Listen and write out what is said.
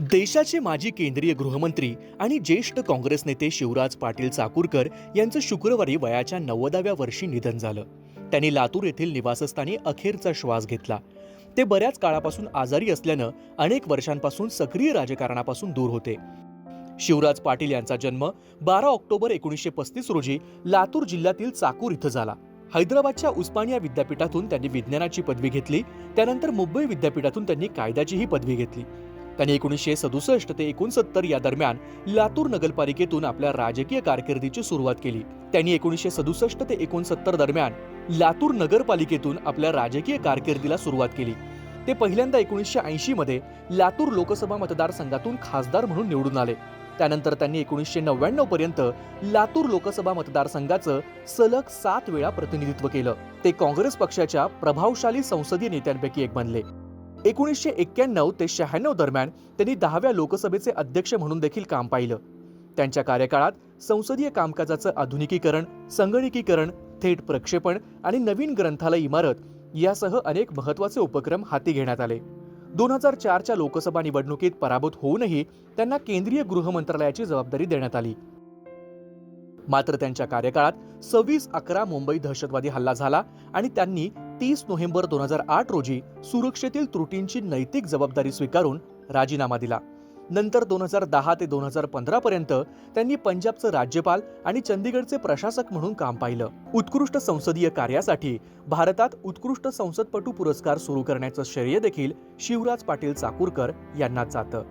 देशाचे माजी केंद्रीय गृहमंत्री आणि ज्येष्ठ काँग्रेस नेते शिवराज पाटील चाकूरकर यांचं शुक्रवारी वयाच्या 90व्या वर्षी निधन झालं. त्यांनी लातूर येथील निवासस्थानी अखेरचा श्वास घेतला. ते बऱ्याच काळापासून आजारी असल्यानं अनेक वर्षांपासून सक्रिय राजकारणापासून दूर होते. शिवराज पाटील यांचा जन्म 12 ऑक्टोबर 1935 रोजी लातूर जिल्ह्यातील चाकूर इथं झाला. हैदराबादच्या उस्मानिया विद्यापीठातून त्यांनी विज्ञानाची पदवी घेतली. त्यानंतर मुंबई विद्यापीठातून त्यांनी कायद्याचीही पदवी घेतली. त्यांनी 1967 ते 69 या दरम्यान लातूर नगरपालिकेतून आपल्या राजकीय कारकिर्दीची सुरुवात केली. त्यांनी 1967 ते 69 दरम्यान लातूर नगरपालिकेतून आपल्या राजकीय कारकिर्दीला सुरुवात केली. ते पहिल्यांदा 1980 मध्ये लातूर लोकसभा मतदारसंघातून खासदार म्हणून निवडून आले. त्यानंतर त्यांनी 1999 पर्यंत लातूर लोकसभा मतदारसंघाचं सलग 7 वेळा प्रतिनिधित्व केलं. ते काँग्रेस पक्षाच्या प्रभावशाली संसदीय नेत्यांपैकी एक बनले. 1991 ते 96 दरम्यान त्यांनी 10व्या लोकसभेचे अध्यक्ष म्हणून देखील काम पाहिलं. त्यांच्या कार्यकाळात संसदीय कामकाजाचं आधुनिकीकरण, संगणकीकरण, थेट प्रक्षेपण आणि नवीन ग्रंथालय इमारत यासह अनेक महत्त्वाचे उपक्रम हाती घेण्यात आले. 2004च्या लोकसभा निवडणुकीत पराभूत होऊनही त्यांना केंद्रीय गृहमंत्रालयाची जबाबदारी देण्यात आली. मात्र त्यांच्या कार्यकाळात 26/11 मुंबई दहशतवादी हल्ला झाला आणि त्यांनी 30 नोव्हेंबर 2008 रोजी सुरक्षेतील त्रुटींची नैतिक जबाबदारी स्वीकारून राजीनामा दिला. नंतर 2010 ते 2015 पर्यंत त्यांनी पंजाबचं राज्यपाल आणि चंदीगडचे प्रशासक म्हणून काम पाहिलं. उत्कृष्ट संसदीय कार्यासाठी भारतात उत्कृष्ट संसदपटू पुरस्कार सुरू करण्याचं श्रेय देखील शिवराज पाटील चाकूरकर यांना जातं.